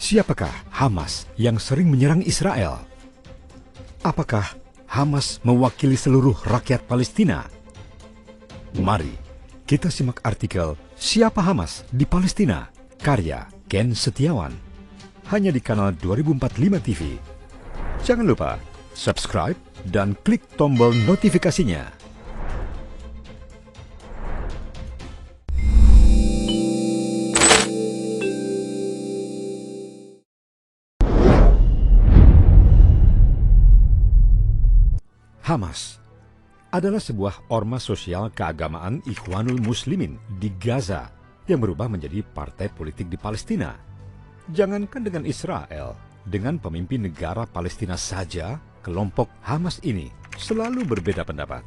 Siapakah Hamas yang sering menyerang Israel? Apakah Hamas mewakili seluruh rakyat Palestina? Mari kita simak artikel Siapa Hamas di Palestina, karya Ken Setiawan, hanya di kanal 2045 TV. Jangan lupa subscribe dan klik tombol notifikasinya. Hamas adalah sebuah ormas sosial keagamaan Ikhwanul Muslimin di Gaza yang berubah menjadi partai politik di Palestina. Jangankan dengan Israel, dengan pemimpin negara Palestina saja, kelompok Hamas ini selalu berbeda pendapat.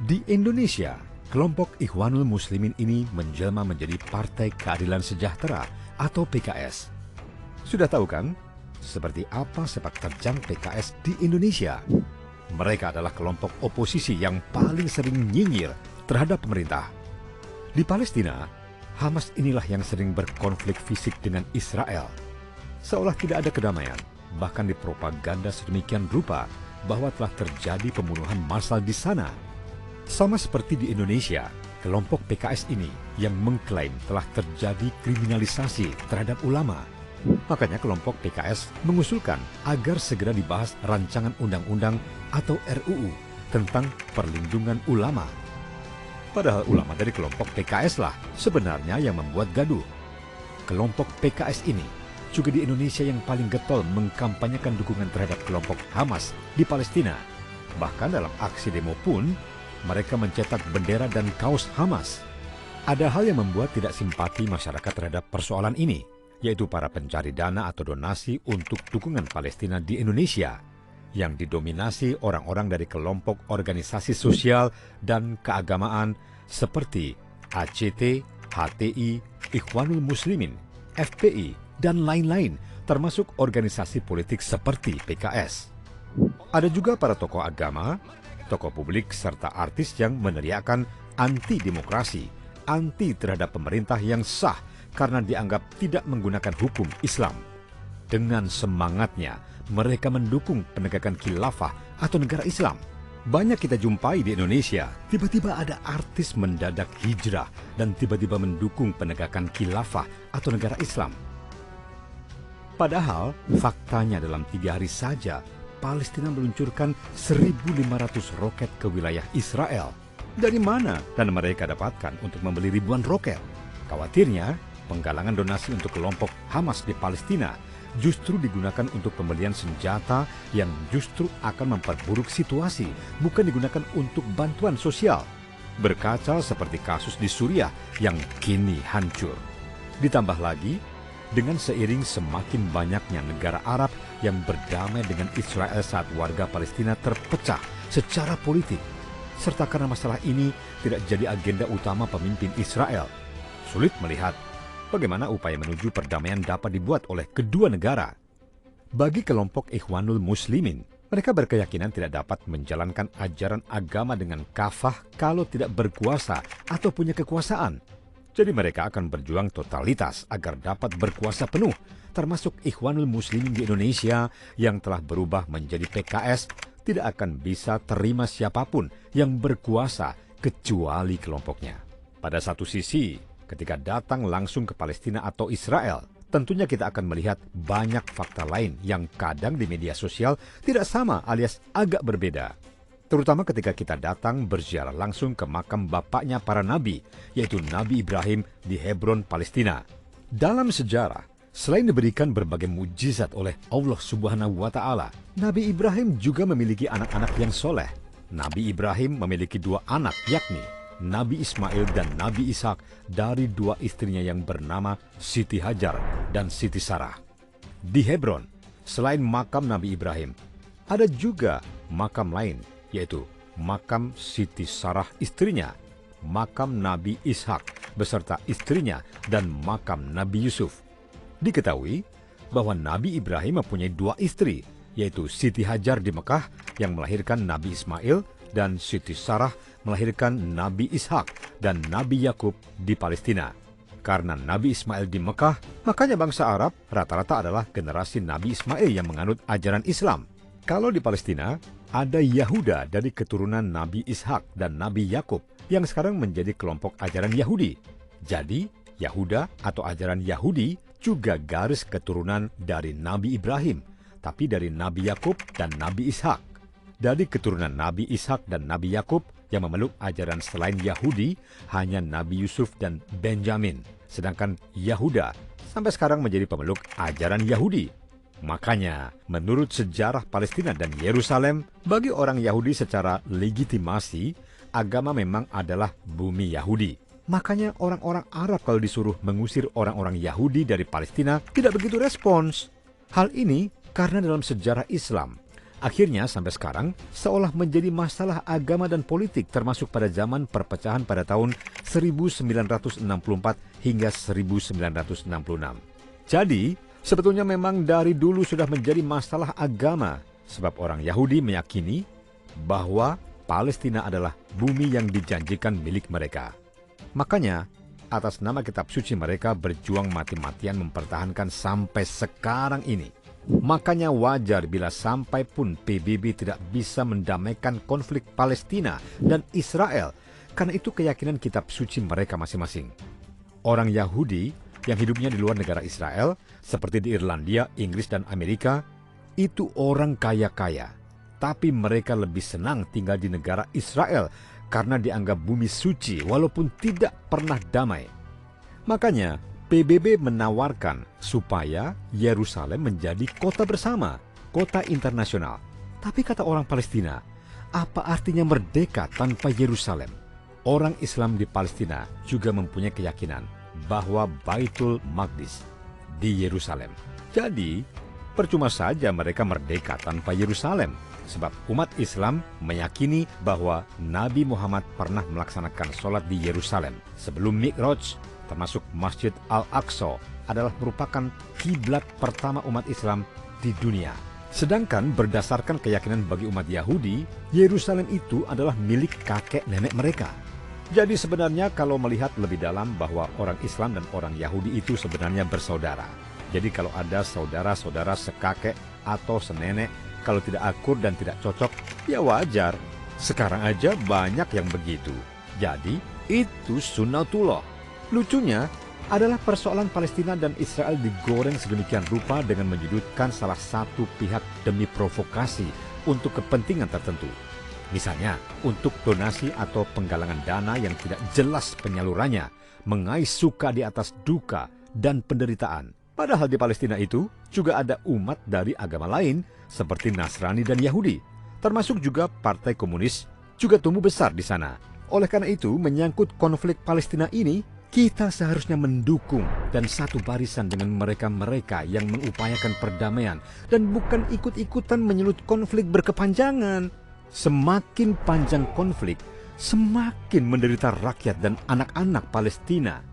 Di Indonesia, kelompok Ikhwanul Muslimin ini menjelma menjadi Partai Keadilan Sejahtera atau PKS. Sudah tahu kan, seperti apa sepak terjang PKS di Indonesia? Mereka adalah kelompok oposisi yang paling sering nyinyir terhadap pemerintah. Di Palestina, Hamas inilah yang sering berkonflik fisik dengan Israel. Seolah tidak ada kedamaian, bahkan dipropaganda sedemikian rupa bahwa telah terjadi pembunuhan massal di sana. Sama seperti di Indonesia, kelompok PKS ini yang mengklaim telah terjadi kriminalisasi terhadap ulama. Makanya kelompok PKS mengusulkan agar segera dibahas rancangan undang-undang atau RUU tentang perlindungan ulama. Padahal ulama dari kelompok PKS lah sebenarnya yang membuat gaduh. Kelompok PKS ini juga di Indonesia yang paling getol mengkampanyekan dukungan terhadap kelompok Hamas di Palestina. Bahkan dalam aksi demo pun mereka mencetak bendera dan kaos Hamas. Ada hal yang membuat tidak simpati masyarakat terhadap persoalan ini, yaitu para pencari dana atau donasi untuk dukungan Palestina di Indonesia, yang didominasi orang-orang dari kelompok organisasi sosial dan keagamaan seperti ACT, HTI, Ikhwanul Muslimin, FPI, dan lain-lain, termasuk organisasi politik seperti PKS. Ada juga para tokoh agama, tokoh publik, serta artis yang meneriakan anti-demokrasi, anti terhadap pemerintah yang sah, karena dianggap tidak menggunakan hukum Islam. Dengan semangatnya, mereka mendukung penegakan khilafah atau negara Islam. Banyak kita jumpai di Indonesia, tiba-tiba ada artis mendadak hijrah dan tiba-tiba mendukung penegakan khilafah atau negara Islam. Padahal, faktanya dalam 3 hari saja, Palestina meluncurkan 1.500 roket ke wilayah Israel. Dari mana dan mereka dapatkan untuk membeli ribuan roket? Khawatirnya, penggalangan donasi untuk kelompok Hamas di Palestina justru digunakan untuk pembelian senjata yang justru akan memperburuk situasi, bukan digunakan untuk bantuan sosial. Berkaca seperti kasus di Suriah yang kini hancur. Ditambah lagi, dengan seiring semakin banyaknya negara Arab yang berdamai dengan Israel saat warga Palestina terpecah secara politik, serta karena masalah ini tidak jadi agenda utama pemimpin Israel, sulit melihat bagaimana upaya menuju perdamaian dapat dibuat oleh kedua negara. Bagi kelompok Ikhwanul Muslimin, mereka berkeyakinan tidak dapat menjalankan ajaran agama dengan kafah kalau tidak berkuasa atau punya kekuasaan. Jadi mereka akan berjuang totalitas agar dapat berkuasa penuh, termasuk Ikhwanul Muslimin di Indonesia yang telah berubah menjadi PKS, tidak akan bisa terima siapapun yang berkuasa kecuali kelompoknya. Pada satu sisi, ketika datang langsung ke Palestina atau Israel, tentunya kita akan melihat banyak fakta lain yang kadang di media sosial tidak sama alias agak berbeda. Terutama ketika kita datang berziarah langsung ke makam bapaknya para nabi, yaitu Nabi Ibrahim di Hebron, Palestina. Dalam sejarah, selain diberikan berbagai mujizat oleh Allah Subhanahu wa Ta'ala, Nabi Ibrahim juga memiliki anak-anak yang soleh. Nabi Ibrahim memiliki 2 anak, yakni Nabi Ismail dan Nabi Ishak dari 2 istrinya yang bernama Siti Hajar dan Siti Sarah. Di Hebron, selain makam Nabi Ibrahim, ada juga makam lain, yaitu makam Siti Sarah istrinya, makam Nabi Ishak beserta istrinya, dan makam Nabi Yusuf. Diketahui bahwa Nabi Ibrahim mempunyai 2 istri, yaitu Siti Hajar di Mekah yang melahirkan Nabi Ismail, dan Siti Sarah melahirkan Nabi Ishak dan Nabi Yakub di Palestina. Karena Nabi Ismail di Mekah, makanya bangsa Arab rata-rata adalah generasi Nabi Ismail yang menganut ajaran Islam. Kalau di Palestina, ada Yahuda dari keturunan Nabi Ishak dan Nabi Yakub yang sekarang menjadi kelompok ajaran Yahudi. Jadi, Yahuda atau ajaran Yahudi juga garis keturunan dari Nabi Ibrahim, tapi dari Nabi Yakub dan Nabi Ishak. Dari keturunan Nabi Ishak dan Nabi Yakub yang memeluk ajaran selain Yahudi hanya Nabi Yusuf dan Benjamin. Sedangkan Yahuda sampai sekarang menjadi pemeluk ajaran Yahudi. Makanya, menurut sejarah Palestina dan Yerusalem, bagi orang Yahudi secara legitimasi, agama memang adalah bumi Yahudi. Makanya orang-orang Arab kalau disuruh mengusir orang-orang Yahudi dari Palestina tidak begitu respons. Hal ini karena dalam sejarah Islam, akhirnya sampai sekarang seolah menjadi masalah agama dan politik termasuk pada zaman perpecahan pada tahun 1964 hingga 1966. Jadi, sebetulnya memang dari dulu sudah menjadi masalah agama sebab orang Yahudi meyakini bahwa Palestina adalah bumi yang dijanjikan milik mereka. Makanya, atas nama kitab suci mereka berjuang mati-matian mempertahankan sampai sekarang ini. Makanya wajar bila sampai pun PBB tidak bisa mendamaikan konflik Palestina dan Israel, karena itu keyakinan kitab suci mereka masing-masing. Orang Yahudi yang hidupnya di luar negara Israel, seperti di Irlandia, Inggris, dan Amerika, itu orang kaya-kaya. Tapi mereka lebih senang tinggal di negara Israel karena dianggap bumi suci walaupun tidak pernah damai. Makanya, PBB menawarkan supaya Yerusalem menjadi kota bersama, kota internasional. Tapi kata orang Palestina, apa artinya merdeka tanpa Yerusalem? Orang Islam di Palestina juga mempunyai keyakinan bahwa Baitul Maqdis di Yerusalem. Jadi, percuma saja mereka merdeka tanpa Yerusalem. Sebab umat Islam meyakini bahwa Nabi Muhammad pernah melaksanakan sholat di Yerusalem sebelum Mi'raj, termasuk Masjid Al-Aqsa adalah merupakan kiblat pertama umat Islam di dunia. Sedangkan berdasarkan keyakinan bagi umat Yahudi, Yerusalem itu adalah milik kakek nenek mereka. Jadi sebenarnya kalau melihat lebih dalam bahwa orang Islam dan orang Yahudi itu sebenarnya bersaudara. Jadi kalau ada saudara-saudara sekakek atau senenek, kalau tidak akur dan tidak cocok, ya wajar. Sekarang aja banyak yang begitu. Jadi itu sunnatullah. Lucunya adalah persoalan Palestina dan Israel digoreng sedemikian rupa dengan menyudutkan salah satu pihak demi provokasi untuk kepentingan tertentu. Misalnya, untuk donasi atau penggalangan dana yang tidak jelas penyalurannya, mengais suka di atas duka dan penderitaan. Padahal di Palestina itu juga ada umat dari agama lain seperti Nasrani dan Yahudi, termasuk juga Partai Komunis juga tumbuh besar di sana. Oleh karena itu, menyangkut konflik Palestina ini, kita seharusnya mendukung dan satu barisan dengan mereka-mereka yang mengupayakan perdamaian dan bukan ikut-ikutan menyulut konflik berkepanjangan. Semakin panjang konflik, semakin menderita rakyat dan anak-anak Palestina.